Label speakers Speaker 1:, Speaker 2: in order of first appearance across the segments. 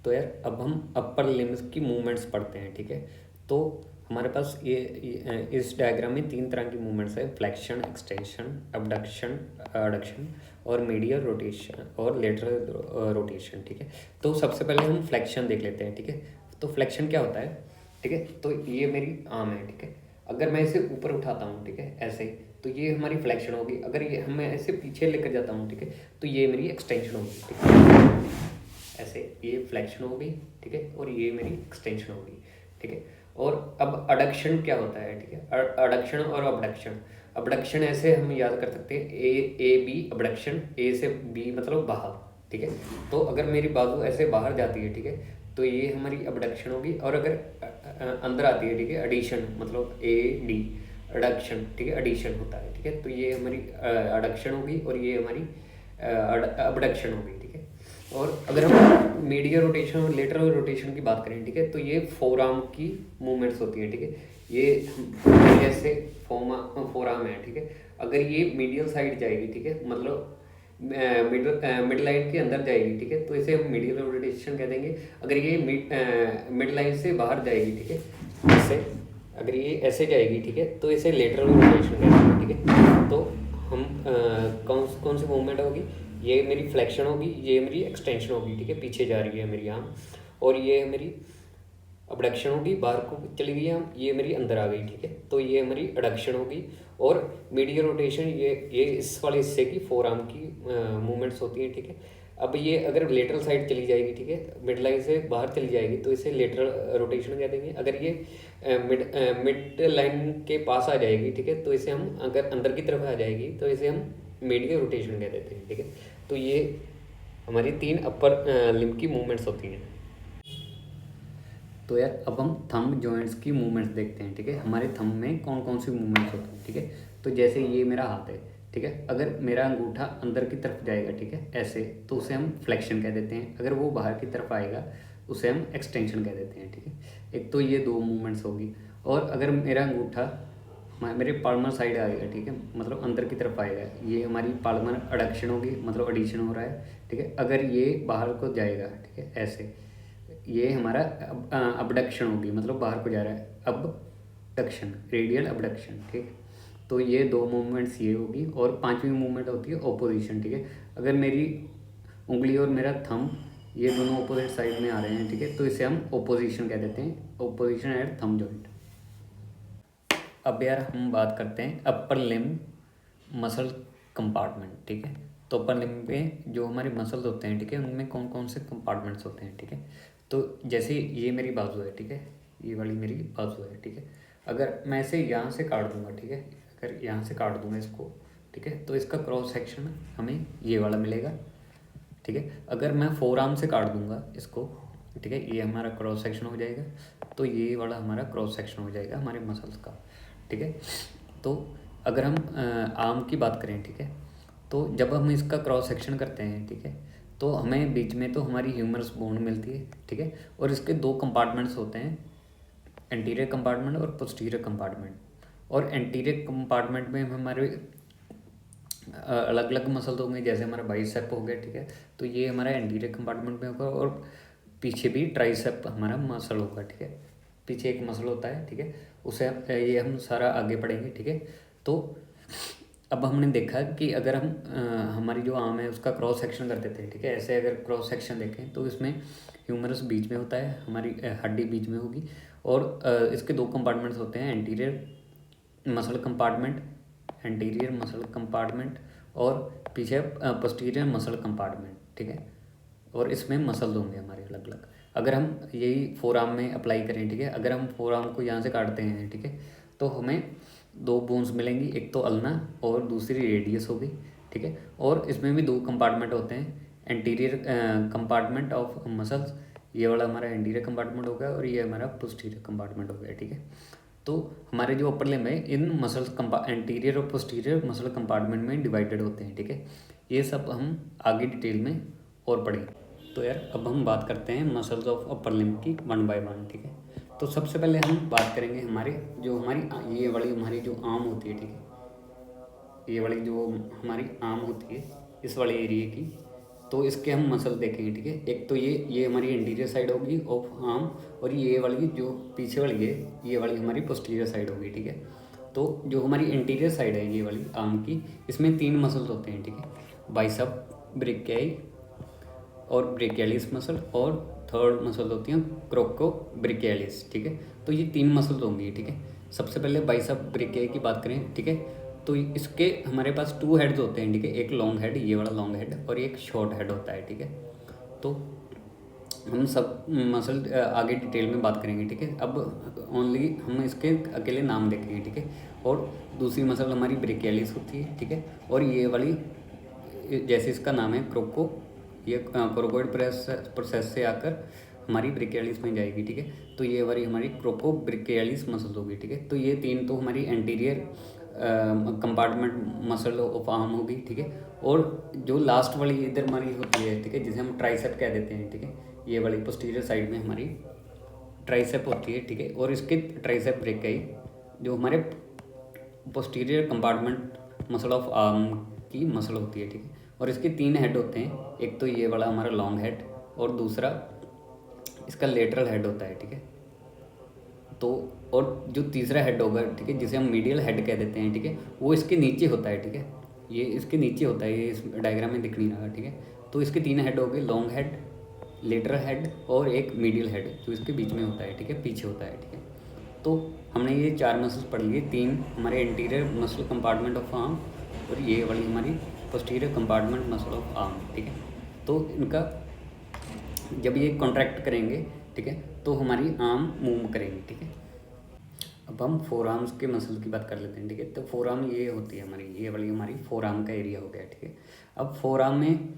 Speaker 1: तो यार अब हम अपर लिम्स की मूवमेंट्स पढ़ते हैं, ठीक है। तो हमारे पास इस डायग्राम में 3 तरह की मूवमेंट्स है, फ्लेक्शन, एक्सटेंशन, अबडक्शन, अडक्शन और मीडियल रोटेशन और लेटरल रोटेशन, ठीक है। तो सबसे पहले हम फ्लेक्शन देख लेते हैं, ठीक है। तो फ्लेक्शन क्या होता है, ठीक है। तो ये मेरी आर्म है, ठीक है। अगर मैं इसे ऊपर उठाता हूँ, ठीक है, ऐसे, तो ये हमारी फ्लेक्शन होगी। अगर ये हम ऐसे पीछे लेकर जाता हूँ, ठीक है, तो ये मेरी एक्सटेंशन होगी, ठीक है। ऐसे ये फ्लेक्शन होगी, ठीक है, और ये मेरी एक्सटेंशन होगी, ठीक है। और अब अडक्शन क्या होता है, ठीक है। अडक्शन और अबडक्शन। अबडक्शन ऐसे हम याद कर सकते हैं, ए बी अबडक्शन, ए से बी मतलब बाहर, ठीक है। तो अगर मेरी बाजू ऐसे बाहर जाती है, ठीक है, तो ये हमारी अबडक्शन होगी। और अगर अंदर आती है, ठीक है, एडिशन मतलब ए डी अडक्शन, ठीक है, एडिशन होता है, ठीक है। तो ये हमारी अडक्शन होगी और ये हमारी अबडक्शन होगी, ठीक है। और अगर हम मीडियल रोटेशन और लेटरल रोटेशन की बात करें, ठीक है, तो ये फोर आर्म की मूवमेंट्स होती हैं, ठीक है। ये जैसे फोर आर्म है, ठीक है। अगर ये मीडियल साइड जाएगी, ठीक है, मतलब मिड लाइन के अंदर जाएगी, ठीक है, तो इसे हम मीडियल रोटेशन कह देंगे। अगर ये मिड लाइन से बाहर जाएगी, ठीक है, ऐसे, अगर ये ऐसे जाएगी, ठीक है, तो इसे लेटरल रोटेशन कह देंगे, ठीक है। तो हम कौन कौन सी मूवमेंट होगी, ये मेरी फ्लेक्शन होगी, ये मेरी एक्सटेंशन होगी, ठीक है, पीछे जा रही है मेरी आर्म। और ये मेरी अबडक्शन होगी, बाहर को चली गई आर्म, ये मेरी अंदर आ गई, ठीक है, तो ये मेरी अडक्शन होगी। और मीडियल रोटेशन ये इस वाले हिस्से की फोर आर्म की मूवमेंट्स होती हैं, ठीक है। अब ये अगर लेटरल साइड चली जाएगी, ठीक है, मिड लाइन से बाहर चली जाएगी, तो इसे लेटरल रोटेशन कह देंगे। अगर ये मिड लाइन के पास आ जाएगी, ठीक है, तो इसे हम, अगर अंदर की तरफ आ जाएगी, तो इसे हम मीडियल रोटेशन कह देते हैं, ठीक है। तो ये हमारी 3 अपर लिम्ब की मूवमेंट्स होती हैं। तो यार अब हम थंब जॉइंट्स की मूवमेंट्स देखते हैं, ठीक है। हमारे थंब में कौन कौन सी मूवमेंट्स होती हैं, ठीक है। तो जैसे ये मेरा हाथ है, ठीक है, अगर मेरा अंगूठा अंदर की तरफ जाएगा, ठीक है, ऐसे, तो उसे हम फ्लेक्शन कह देते हैं। अगर वो बाहर की तरफ आएगा, उसे हम एक्सटेंशन कह देते हैं, ठीक है। एक तो ये 2 मूवमेंट्स होगी। और अगर मेरा अंगूठा मेरे पाल्मर साइड आएगा, ठीक है, मतलब अंदर की तरफ आएगा, ये हमारी पाल्मर अडक्शन होगी, मतलब एडिशन हो रहा है, ठीक है। अगर ये बाहर को जाएगा, ठीक है, ऐसे, ये हमारा अबडक्शन होगी, मतलब बाहर को जा रहा है, अबडक्शन, रेडियल अबडक्शन, ठीक है। तो ये 2 मूवमेंट्स ये होगी। और 5वीं मूवमेंट होती है ओपोजिशन, ठीक है। अगर मेरी उंगली और मेरा थंब ये दोनों अपोजिट साइड में आ रहे हैं, ठीक है, तो इसे हम ओपोजिशन कह देते हैं, ओपोजिशन एट थंब जॉइंट। अब यार हम बात करते हैं अपर लिम्ब मसल कंपार्टमेंट, ठीक है। तो अपर लिम्ब में जो हमारे मसल्स होते हैं, ठीक है, उनमें कौन कौन से कंपार्टमेंट्स होते हैं, ठीक है। तो जैसे ये मेरी बाजू है, ठीक है, ये वाली मेरी बाजू है, ठीक है। अगर मैं इसे यहाँ से काट दूंगा, ठीक है, अगर यहाँ से काट दूंगा इसको, ठीक है, तो इसका क्रॉस सेक्शन हमें ये वाला मिलेगा, ठीक है। अगर मैं फोर आर्म से काट दूंगा इसको, ठीक है, ये हमारा क्रॉस सेक्शन हो जाएगा। तो ये वाला हमारा क्रॉस सेक्शन हो जाएगा हमारे मसल्स का, ठीक है। तो अगर हम आर्म की बात करें, ठीक है, तो जब हम इसका क्रॉस सेक्शन करते हैं, ठीक है, तो हमें बीच में तो हमारी ह्यूमरस बोन मिलती है, ठीक है। और इसके 2 कंपार्टमेंट्स होते हैं, एंटीरियर कंपार्टमेंट और पोस्टीरियर कंपार्टमेंट। और एंटीरियर कंपार्टमेंट में हमारे अलग अलग मसल होंगे, जैसे हमारा बाइसेप हो गया, ठीक है, तो ये हमारा एंटीरियर कंपार्टमेंट में होगा। और पीछे भी ट्राइसेप हमारा मसल होगा, ठीक है, पीछे एक मसल होता है, ठीक है, उसे ये हम सारा आगे पढ़ेंगे, ठीक है। तो अब हमने देखा कि अगर हम हमारी जो आर्म है उसका क्रॉस सेक्शन कर देते हैं, ठीक है, ऐसे अगर क्रॉस सेक्शन देखें तो इसमें ह्यूमरस बीच में होता है, हमारी हड्डी बीच में होगी। और इसके 2 कंपार्टमेंट्स होते हैं, anterior muscle compartment, anterior muscle compartment, और पीछे पोस्टीरियर मसल कंपार्टमेंट, ठीक है। और इसमें मसल होंगे हमारे अलग अलग। अगर हम यही फोर आर्म में अप्लाई करें, ठीक है, अगर हम फोर आर्म को यहाँ से काटते हैं, ठीक है, तो हमें 2 बोन्स मिलेंगी, एक तो अल्ना और दूसरी रेडियस होगी, ठीक है। और इसमें भी 2 कंपार्टमेंट होते हैं, एंटीरियर कंपार्टमेंट ऑफ मसल्स, ये वाला हमारा एंटीरियर कंपार्टमेंट हो गया और ये हमारा पोस्टीरियर कंपार्टमेंट हो गया, ठीक है। तो हमारे जो अपर लिम्ब है इन मसल्स एंटीरियर और पोस्टीरियर मसल कंपार्टमेंट में डिवाइडेड होते हैं, ठीक है। ये सब हम आगे डिटेल में और पढ़ेंगे। तो यार अब हम बात करते हैं मसल्स ऑफ अपर लिम्ब की 1 बाय 1, ठीक है। तो सबसे पहले हम बात करेंगे हमारी ये वाली हमारी जो आर्म होती है, ठीक है, ये वाली जो हमारी आर्म होती है इस वाले एरिया की, तो इसके हम मसल देखेंगे, ठीक है। एक तो ये हमारी इंटीरियर साइड होगी ऑफ आर्म, और ये वाली जो पीछे वाली है ये वाली हमारी पोस्टीरियर साइड होगी, ठीक है। तो जो हमारी इंटीरियर साइड है ये वाली आर्म की, इसमें 3 मसल्स होते हैं, ठीक है। बाइसेप ब्रेकियाई और ब्रेकियालिस मसल, और थर्ड मसल होती हैं क्रोको ब्रेकियालिस, ठीक है। तो ये 3 मसल्स होंगी, ठीक है। सबसे पहले बाइसेप ब्रेकियाई की बात करें, ठीक है। तो इसके हमारे पास 2 हेड्स होते हैं, ठीक है। एक लॉन्ग हेड, ये वाला लॉन्ग हेड, और एक शॉर्ट हेड होता है, ठीक है। तो हम सब मसल आगे डिटेल में बात करेंगे, ठीक है। अब ओनली हम इसके अकेले नाम देखेंगे, ठीक है। और दूसरी मसल हमारी ब्रेकियालिस होती है, ठीक है। और ये वाली जैसे इसका नाम है क्रोको, ये क्रोकोइड प्रोसेस से आकर हमारी ब्रेकियालिस में जाएगी, ठीक है। तो ये वाली हमारी क्रोको ब्रेकियालिस मसल होगी, ठीक है। तो ये 3 तो हमारी anterior compartment muscle of arm होगी, ठीक है। और जो लास्ट वाली इधर हमारी होती है, ठीक है, जिसे हम ट्राइसेप कह देते हैं, ठीक है। ये वाली पोस्टीरियर साइड में हमारी ट्राइसेप होती है, ठीक है। और इसके ट्राइसेप ब्रेकियाई जो हमारे posterior compartment muscle of arm की मसल होती है, ठीक है। और इसके 3 हेड होते हैं, एक तो ये वाला हमारा लॉन्ग हेड, और दूसरा इसका लेटरल हेड होता है, ठीक है। तो और जो तीसरा हेड होगा, ठीक है, जिसे हम मीडियल हेड कह देते हैं, ठीक है, वो इसके नीचे होता है, ठीक है। ये इसके नीचे होता है, ये इस डायग्राम में दिख नहीं रहा, ठीक है। तो इसके 3 हेड हो गए, लॉन्ग हेड, लेटरल हेड, और एक मीडियल हेड जो इसके बीच में होता है, ठीक है, पीछे होता है, ठीक है। तो हमने ये 4 मसल्स पढ़ लिए, 3 हमारे interior muscle compartment of arm, और ये वाली हमारी posterior compartment muscle of arm, ठीक है। तो इनका जब ये कॉन्ट्रैक्ट करेंगे, ठीक है, तो हमारी आर्म मूव करेंगी, ठीक है। अब हम फोर आर्म्स के मसल की बात कर लेते हैं, ठीक है। तो फोर आर्म ये होती है हमारी, ये वाली हमारी फोर आर्म का एरिया हो गया, ठीक है। अब फोर आर्म में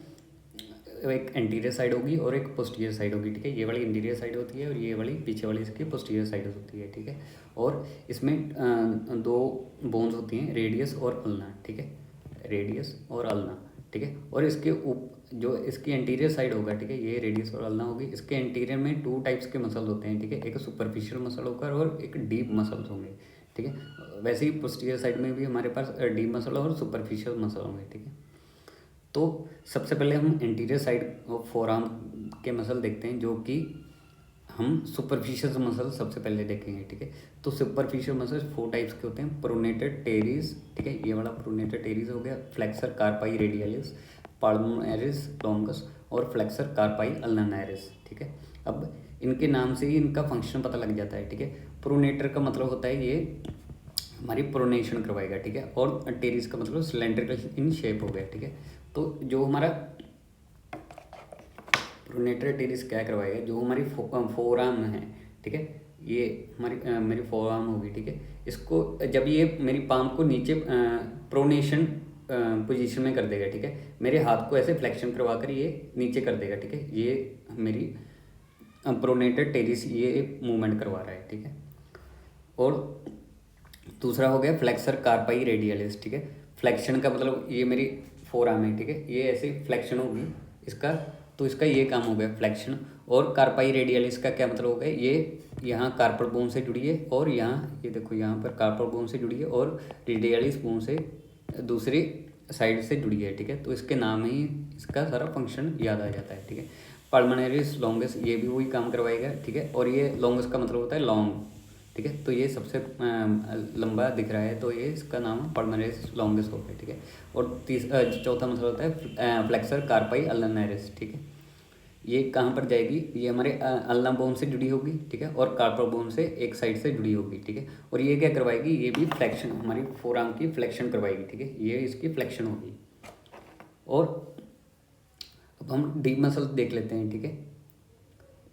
Speaker 1: एक एंटीरियर साइड होगी और एक पोस्टीरियर साइड होगी, ठीक है। ये वाली इंटीरियर साइड होती है और ये वाली पीछे वाली इसकी पोस्टीरियर साइड होती है, ठीक है। और इसमें 2 बोन्स होती हैं, रेडियस और अल्ना, ठीक है, रेडियस और अल्ना, ठीक है। और इसके जो इसकी एंटीरियर साइड होगा, ठीक है, ये रेडियस और अल्ना होगी। इसके एंटीरियर में 2 टाइप्स के मसल होते हैं, ठीक है। एक सुपरफिशियल मसल होगा और एक डीप मसल्स होंगे, ठीक है। वैसे ही पोस्टीरियर साइड में भी हमारे पास डीप मसल और सुपरफिशियल मसल होंगे, ठीक है। तो सबसे पहले हम interior side of four arm के मसल देखते हैं, जो कि हम सुपरफिशियल मसल सबसे पहले देखेंगे, ठीक है। तो सुपरफिशियल मसल 4 टाइप्स के होते हैं, प्रोनेटर टेरिस, ठीक है, ये वाला प्रोनेटर टेरिस हो गया, फ्लेक्सर कार्पाई रेडियलिस, पाल्मोनेरिस लॉन्गस, और फ्लेक्सर कार्पाई अल्नारिस, ठीक है। अब इनके नाम से ही इनका फंक्शन पता लग जाता है, ठीक है। प्रोनेटर का मतलब होता है ये हमारी प्रोनेशन करवाएगा, ठीक है। और टेरिस का मतलब सिलेंड्रिकल इन शेप हो गया, ठीक है। तो जो हमारा प्रोनेटर टेरिस क्या करवाएगा, जो हमारी फोर आर्म है, ठीक है, ये हमारी मेरी फोर आर्म होगी, ठीक है। इसको जब ये मेरी पाम को नीचे प्रोनेशन पोजीशन में कर देगा, ठीक है, मेरे हाथ को ऐसे फ्लेक्शन करवा कर ये नीचे कर देगा, ठीक है। ये मेरी प्रोनेटर टेरिस ये मूवमेंट करवा रहा है, ठीक है। और दूसरा हो गया फ्लेक्सर कार्पाई रेडियलिस, ठीक है। फ्लेक्शन का मतलब ये मेरी फोर आर्म है, ठीक है, ये ऐसे फ्लेक्शन होगी इसका, तो इसका ये काम हो गया फ्लेक्शन। और कार्पाई रेडियलिस का क्या मतलब हो गया, ये यहाँ कार्पल बोन से जुड़ी है, और यहाँ ये देखो यहाँ पर कार्पल बोन से जुड़ी है, और रेडियलिस बोन से दूसरी साइड से जुड़ी है, ठीक है। तो इसके नाम ही इसका सारा फंक्शन याद आ जाता है, ठीक है। पल्मोनेरिस लॉन्गस ये भी वही काम करवाएगा, ठीक है। और ये लॉन्गस का मतलब होता है लॉन्ग, ठीक है। तो ये सबसे लंबा दिख रहा है, तो ये इसका नाम पल्मोनेरिस लॉन्गस हो गया, ठीक है। और चौथा मसला होता है फ्लेक्सर कार्पाई अल्नारिस, ठीक है। ये कहाँ पर जाएगी, ये हमारे अल्ना बोन से जुड़ी होगी, ठीक है, और कार्पल बोन से एक साइड से जुड़ी होगी, ठीक है। और ये क्या करवाएगी, ये भी फ्लेक्शन हमारी फोर आर्म की फ्लेक्शन करवाएगी, ठीक है, ये इसकी फ्लेक्शन होगी। और अब हम डीप मसल देख लेते हैं, ठीक है।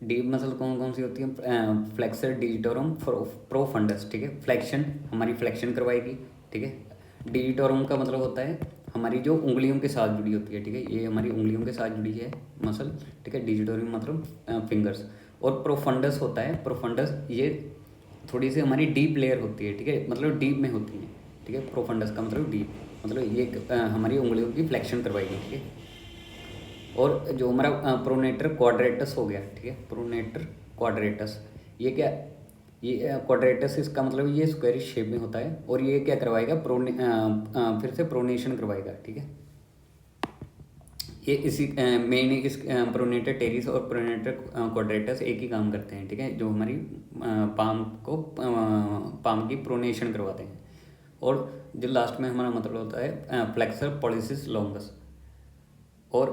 Speaker 1: डीप मसल कौन कौन सी होती है, फ्लेक्सर डिजिटोरम प्रोफंडस, ठीक है, फ्लेक्शन हमारी फ्लेक्शन करवाएगी, ठीक है। डिजिटोरम का मतलब होता है हमारी जो उंगलियों के साथ जुड़ी होती है, ठीक है, ये हमारी उंगलियों के साथ जुड़ी है मसल, ठीक है। डिजिटोरम मतलब फिंगर्स। और प्रोफंडस होता है, प्रोफंडस ये थोड़ी सी हमारी डीप लेयर होती है, ठीक है, मतलब डीप में होती है, ठीक है। प्रोफंडस का मतलब डीप, मतलब ये हमारी उंगलियों की फ्लेक्शन करवाएगी, ठीक है। और जो हमारा प्रोनेटर क्वाड्रेटस हो गया, ठीक है, प्रोनेटर क्वाड्रेटस, ये क्या, ये क्वाड्रेटस इसका मतलब ये स्क्वायर शेप में होता है, और ये क्या करवाएगा फिर से प्रोनेशन करवाएगा, ठीक है। ये इसी मेन इस प्रोनेटर टेरिस और प्रोनेटर क्वाड्रेटस एक ही काम करते हैं, ठीक है, जो हमारी पाम की प्रोनेशन करवाते हैं। और जो लास्ट में हमारा मतलब होता है फ्लेक्सर पॉलिसिस लॉन्गस। और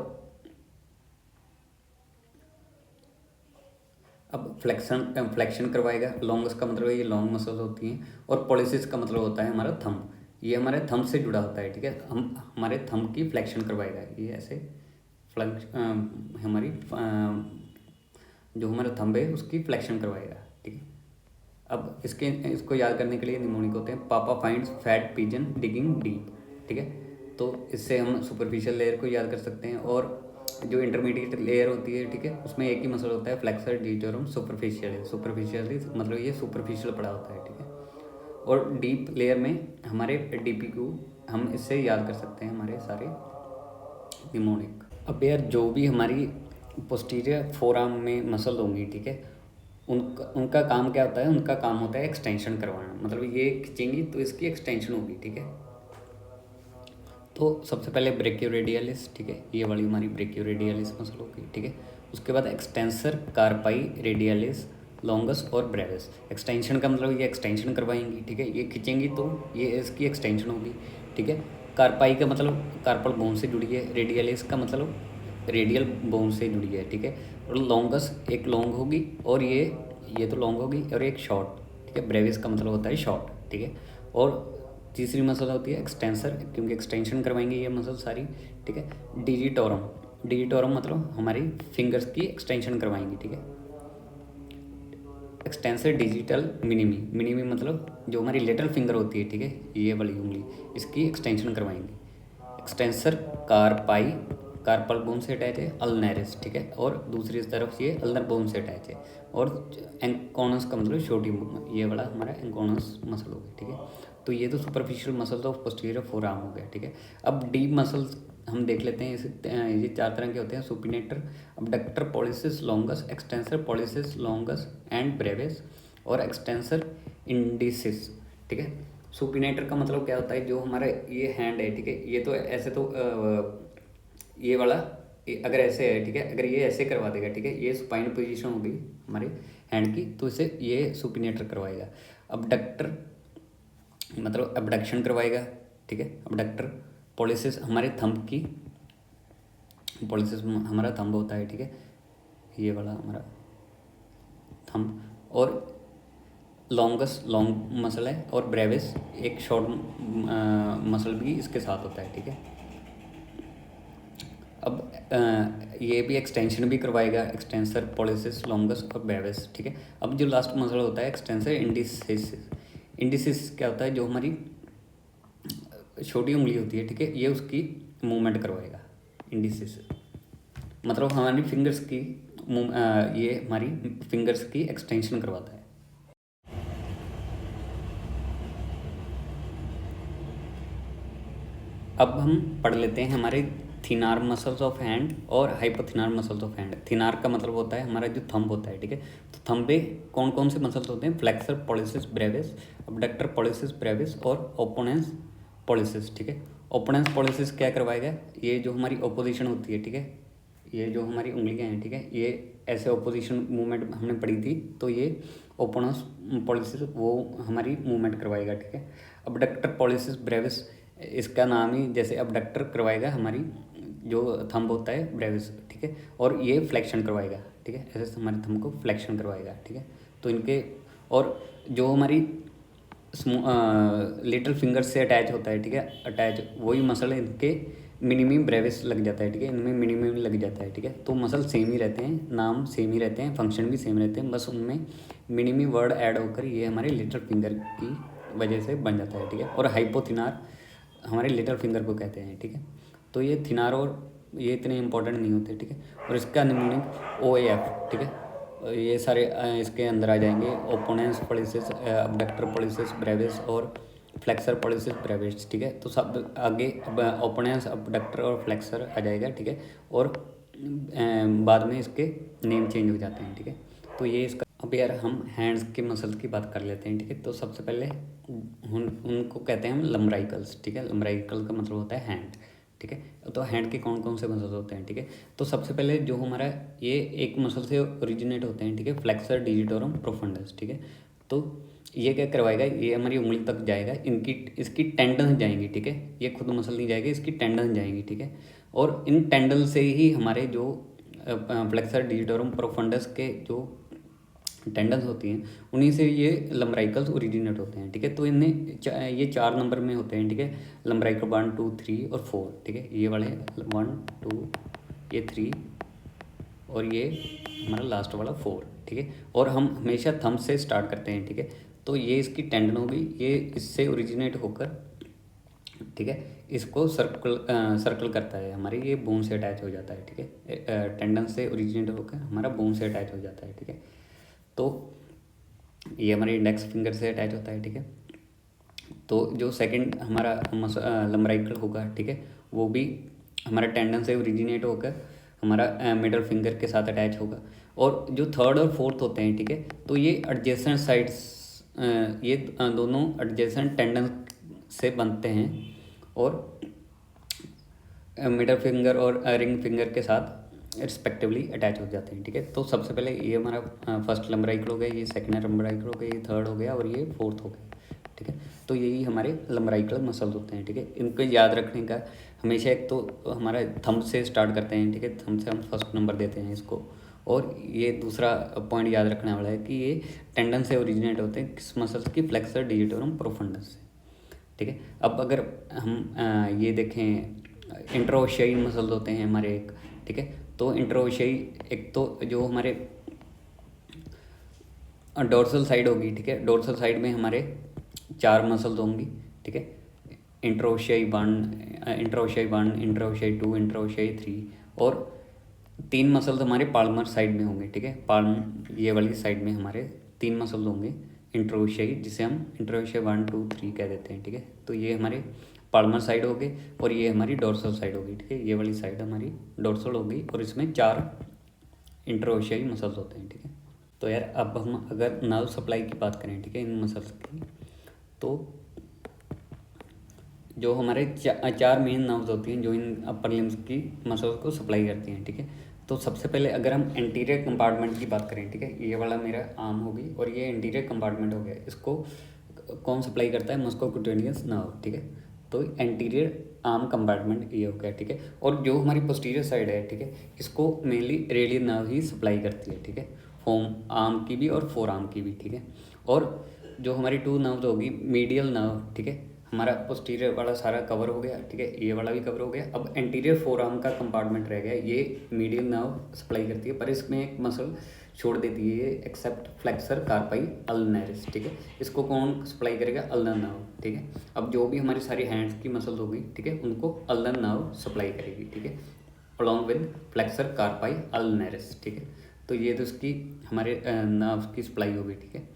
Speaker 1: अब फ्लेक्शन करवाएगा, लॉन्गस का मतलब है ये लॉन्ग मसल्स होती हैं, और पॉलिसिस का मतलब होता है हमारा थंब, ये हमारे थंब से जुड़ा होता है, ठीक है, हम हमारे थंब की फ्लेक्शन करवाएगा, ये ऐसे हमारी जो हमारा थंब है उसकी फ्लेक्शन करवाएगा, ठीक है। अब इसको याद करने के लिए निमोनिक होते हैं। पापा finds fat pigeon digging deep, ठीक है, तो इससे हम सुपरफिशियल लेयर को याद कर सकते हैं। और जो इंटरमीडिएट लेयर होती है, ठीक है, उसमें एक ही मसल होता है फ्लेक्सर डिटोरम सुपरफिशियल मतलब ये सुपरफिशियल पड़ा होता है, ठीक है। और डीप लेयर में हमारे डीपी को हम इससे याद कर सकते हैं हमारे सारे निमोनिक। अब यार जो भी हमारी पोस्टीरियर फोरआर्म में मसल होंगी, ठीक है, उनका काम क्या होता है, उनका काम होता है एक्सटेंशन करवाना, मतलब ये खींचेंगी तो इसकी एक्सटेंशन होगी, ठीक है। तो सबसे पहले ब्रेकियोरेडियलिस, ठीक है, ये वाली हमारी ब्रेकियोरेडियलिस मसल होगी, ठीक है। उसके बाद एक्सटेंसर कार्पाई रेडियलिस लॉन्गस और ब्रेविस। एक्सटेंशन का मतलब ये एक्सटेंशन करवाएंगी, ठीक है, ये खींचेंगी तो ये इसकी एक्सटेंशन होगी, ठीक है। कार्पाई का मतलब कार्पल बोन से जुड़ी है, रेडियलिस का मतलब रेडियल बोन से जुड़ी है, ठीक है। और लॉन्गस एक लॉन्ग होगी, और ये तो लॉन्ग होगी और एक शॉर्ट, ठीक है। ब्रेविस का मतलब होता है शॉर्ट, ठीक है। और तीसरी मसल होती है एक्सटेंसर, क्योंकि एक्सटेंशन करवाएंगे ये मसल सारी, ठीक है। डिजिटोरम मतलब हमारी फिंगर्स की एक्सटेंशन करवाएंगी, ठीक है। एक्सटेंसर डिजिटल मिनिमी मतलब जो हमारी लिटिल फिंगर होती है, ठीक है, ये वाली उंगली, इसकी एक्सटेंशन करवाएंगे। एक्सटेंसर कार्पल बोन से अटैच है, अल्नरिस, ठीक है, और दूसरी तरफ ये अल्नर बोन से अटैच है। और एंकोनस का मतलब छोटी, ये वाला हमारा एंकोनस मसल हो गया, ठीक है। तो ये तो superficial muscles of posterior forearm हो गया, ठीक है। अब डीप मसल्स हम देख लेते हैं, ये 4 तरह के होते हैं, supinator, abductor pollicis longus, extensor pollicis longus and Brevis, और एक्सटेंसर इंडिसिस, ठीक है। सुपिनेटर का मतलब क्या होता है, जो हमारा ये हैंड है, ठीक है, ये तो ऐसे तो ये वाला अगर ऐसे है, ठीक है, अगर ये ऐसे करवा देगा, ठीक है, ये सुपाइन पोजीशन होगी हमारे हैंड की, तो इसे ये सुपिनेटर करवाएगा। अबडक्टर मतलब अबडक्शन करवाएगा, ठीक है। अबडक्टर पॉलिसिस हमारे थंब की, पॉलिसिस हमारा थंब होता है, ठीक है, ये वाला हमारा थंब। और लॉन्गस लॉन्ग मसल है, और ब्रेविस एक शॉर्ट मसल भी इसके साथ होता है, ठीक है। अब ये भी एक्सटेंशन भी करवाएगा, एक्सटेंसर पॉलिसिस लॉन्गस और ब्रेविस, ठीक है। अब जो लास्ट मसल होता है एक्सटेंसर इंडिसिस क्या होता है, जो हमारी छोटी उंगली होती है, ठीक है, ये उसकी मूवमेंट करवाएगा। इंडिसिस मतलब हमारी फिंगर्स की ये हमारी फिंगर्स की एक्सटेंशन करवाता है। अब हम पढ़ लेते हैं हमारे थिनार मसल्स ऑफ हैंड और हाइपोथिनार मसल्स ऑफ हैंड। थिनार का मतलब होता है हमारा जो थंब होता है, ठीक है, तो थंब पे कौन कौन से मसल्स होते हैं, flexor pollicis Brevis, abductor pollicis Brevis और ओपोनेंस पॉलिसिस, ठीक है। ओपोनेंस पॉलिसिस क्या करवाएगा, ये जो हमारी ओपोजिशन होती है, ठीक है, ये जो हमारी उंगलियां हैं, ठीक है, ये ऐसे ओपोजिशन मूवमेंट हमने पढ़ी थी, तो ये ओपोनेंस पॉलिसिस वो हमारी मूवमेंट करवाएगा, ठीक है। अबडक्टर पॉलिसिस ब्रेविस, इसका नाम ही जैसे अबडक्टर करवाएगा हमारी जो थंब होता है ब्रेविस, ठीक है, और ये फ्लेक्शन करवाएगा, ठीक है, ऐसे हमारे थंब को फ्लेक्शन करवाएगा, ठीक है। तो इनके और जो हमारी लिटिल फिंगर से अटैच होता है, ठीक है, अटैच वही मसल है, इनके मिनिमी ब्रेविस लग जाता है, ठीक है, इनमें मिनिमी लग जाता है, ठीक है। तो मसल सेम ही रहते हैं, नाम सेम ही रहते हैं, फंक्शन भी सेम रहते हैं, बस उनमें मिनिमी वर्ड ऐड होकर ये हमारे लिटिल फिंगर की वजह से बन जाता है, ठीक है। और हाइपोथिनार हमारे लिटिल फिंगर को कहते हैं, ठीक है। तो ये थिनार और ये इतने इंपॉर्टेंट नहीं होते, ठीक है। और इसका निमोनिक OAF, ठीक है, ये सारे इसके अंदर आ जाएंगे, ओपोनेंस पॉलिसिस, अबडक्टर पॉलिसिस ब्रेविस और फ्लेक्सर पॉलिसिस ब्रेविस, ठीक है। तो सब आगे ओपोनेंस अबडक्टर और फ्लेक्सर आ जाएगा, ठीक है। और बाद में इसके नेम चेंज हो जाते हैं, ठीक है। तो ये इसका अब यार हम हैंड्स के मसल्स की बात कर लेते हैं, ठीक है। तो सबसे पहले उनको कहते हैं हम लम्बराइकल्स, ठीक है। लम्बराइकल का मतलब होता है हैंड, ठीक है। ठीक है। तो हैंड के कौन कौन से मसल्स होते हैं, ठीक है। तो सबसे पहले जो हमारा ये एक मसल से ओरिजिनेट होते हैं, ठीक है, फ्लेक्सर डिजिटोरम प्रोफंडस, ठीक है। तो ये क्या करवाएगा, ये हमारी उंगली तक जाएगा, इसकी टेंडन जाएंगी, ठीक है। ये खुद मसल नहीं जाएगी, इसकी टेंडन जाएंगी, ठीक है। और इन टेंडन से ही हमारे जो फ्लेक्सर डिजिटोरम प्रोफंडस के जो टेंडन्स होती हैं, उन्हीं से ये लम्बराइकल्स ओरिजिनेट होते हैं, ठीक है। तो इन्हें ये 4 नंबर में होते हैं, ठीक है। लम्बराइकल 1 2 3 और 4, ठीक है। ये वाले 1 2 ये 3 और ये हमारा लास्ट वाला 4, ठीक है। और हम हमेशा थंब से स्टार्ट करते हैं, ठीक है। तो ये इसकी टेंडन होगी, ये इससे ओरिजिनेट होकर, ठीक है, इसको सर्कल करता है, हमारे ये बोन से अटैच हो जाता है, ठीक है। टेंडन से ओरिजिनेट होकर हमारा बोन से अटैच हो जाता है, ठीक है। तो ये हमारे इंडेक्स फिंगर से अटैच होता है, ठीक है। तो जो सेकंड हमारा लम्बराइकल होगा, ठीक है, वो भी हमारा टेंडन से ओरिजिनेट होकर हमारा मिडल फिंगर के साथ अटैच होगा। और जो थर्ड और फोर्थ होते हैं, ठीक है, तो ये एडजेसेंट साइड्स, ये दोनों एडजेसेंट टेंडन से बनते हैं और मिडल फिंगर और रिंग फिंगर के साथ रिस्पेक्टिवली अटैच हो जाते हैं, ठीक है। तो सबसे पहले ये हमारा फर्स्ट लम्बराइकल हो गया, ये सेकंड लम्बराइकल हो गया, ये थर्ड हो गया और ये फोर्थ हो गया, ठीक है। तो यही हमारे लम्बराइकल मसल्स होते हैं, ठीक है। इनको याद रखने का हमेशा, एक तो हमारा थंब से स्टार्ट करते हैं, ठीक है, थंब से हम फर्स्ट नंबर देते हैं इसको। और ये दूसरा पॉइंट याद रखने वाला है कि ये टेंडन से ओरिजिनेट होते हैं, किस मसल्स की, फ्लेक्सर डिजिटोरम प्रोफंडस से, ठीक है। अब अगर हम ये देखें, इंट्रोशियाई मसल्स होते हैं हमारे एक, ठीक है। तो इंट्रोशियाई एक तो जो हमारे डोर्सल साइड होगी, ठीक है। डोर्सल साइड में हमारे 4 मसल्स होंगी, ठीक है। इंट्रोशियाई 1, इंट्रोशियाई 1, इंट्रोशियाई 2, इंट्रोशियाई 3 और 3 मसल्स हमारे पाल्मर साइड में होंगे, ठीक है। पाल्म ये वाली साइड में हमारे 3 मसल्स होंगे इंट्रोशियाई, जिसे हम इंट्रोशियाई 1 2 3 कह देते हैं, ठीक है। तो ये हमारे पाल्मर साइड हो गए और ये हमारी डोर्सल साइड होगी, ठीक है। ये वाली साइड हमारी डोर्सल होगी और इसमें 4 इंट्रोशियाई मसल्स होते हैं, ठीक है। तो यार अब हम अगर नर्व सप्लाई की बात करें, ठीक है, इन मसल्स की, तो जो हमारे 4 मेन नर्व्स होती हैं जो इन अपर लिम्स की मसल्स को सप्लाई करती हैं, ठीक है। तो सबसे पहले अगर हम एंटीरियर कंपार्टमेंट की बात करें, ठीक है, ये वाला मेरा आर्म होगी और ये एंटीरियर कंपार्टमेंट हो गया, इसको कौन सप्लाई करता है, मस्कुलोक्यूटेनियस नर्व, ठीक है। तो एंटीरियर आर्म कंपार्टमेंट ये हो गया, ठीक है। और जो हमारी पोस्टीरियर साइड है, ठीक है, इसको मेनली रेडियल नर्व ही सप्लाई करती है, ठीक है, फोम आर्म की भी और फोर आर्म की भी, ठीक है। और जो हमारी 2 नर्व्स होगी, मीडियल नर्व, ठीक है, हमारा पोस्टीरियर वाला सारा कवर हो गया, ठीक है, ये वाला भी कवर हो गया। अब एंटीरियर फोर आर्म का कंपार्टमेंट रह गया, ये मीडियल नर्व सप्लाई करती है, पर इसमें एक मसल छोड़ देती है, ये एक्सेप्ट फ्लेक्सर कार्पाई अल्नरिस, ठीक है। इसको कौन सप्लाई करेगा, अल्नर नर्व, ठीक है। अब जो भी हमारी सारी हैंड्स की मसल्स होगी, ठीक है, उनको अल्नर नर्व सप्लाई करेगी, ठीक है, अलॉन्ग विद फ्लेक्सर कार्पाई अल्नरिस, ठीक है। तो ये तो उसकी हमारे नर्व की सप्लाई होगी, ठीक है।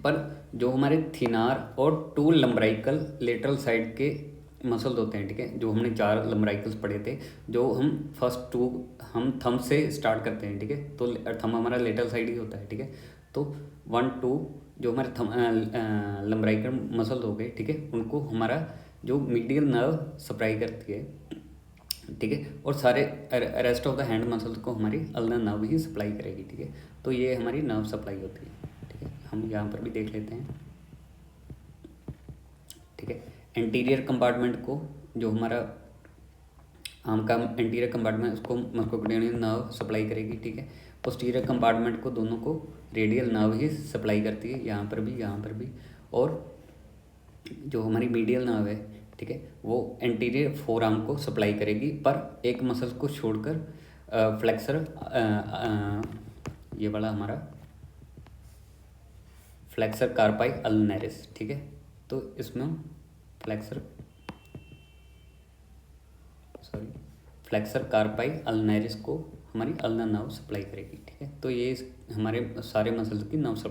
Speaker 1: पर जो हमारे थिनार और 2 लम्बराइकल लेटरल साइड के मसल्स होते हैं, ठीक है, जो हमने 4 लम्बराइकल्स पढ़े थे, जो हम फर्स्ट 2 हम थंब से स्टार्ट करते हैं, ठीक है। तो थंब हमारा लेटरल साइड ही होता है, ठीक है। तो 1 2 जो हमारे लम्बराइकल मसल्स हो गए, ठीक है, उनको हमारा जो मीडियल नर्व सप्लाई करती है, ठीक है। और सारे rest of the hand muscles को हमारी अल्नर नर्व ही सप्लाई करेगी, ठीक है। तो ये हमारी नर्व सप्लाई होती है, ठीक है। हम यहाँ पर भी देख लेते हैं, ठीक है। एंटीरियर कंपार्टमेंट को, जो हमारा आर्म का एंटीरियर कंपार्टमेंट, उसको मस्कुलोक्यूटेनियस नर्व सप्लाई करेगी, ठीक है। पोस्टीरियर कंपार्टमेंट को, दोनों को रेडियल नर्व ही सप्लाई करती है, यहाँ पर भी यहाँ पर भी। और जो हमारी मीडियल नर्व है, ठीक है, वो एंटीरियर फोर आर्म को सप्लाई करेगी, पर एक मसल को छोड़कर फ्लेक्सर, ये वाला हमारा फ्लेक्सर कार्पाई अल्नरिस, ठीक है। तो इसमें फ्लेक्सर कार्पाई अल्नरिस को हमारी अल्नर नर्व सप्लाई करेगी, ठीक है। तो ये हमारे सारे मसल्स की नर्व सप्लाई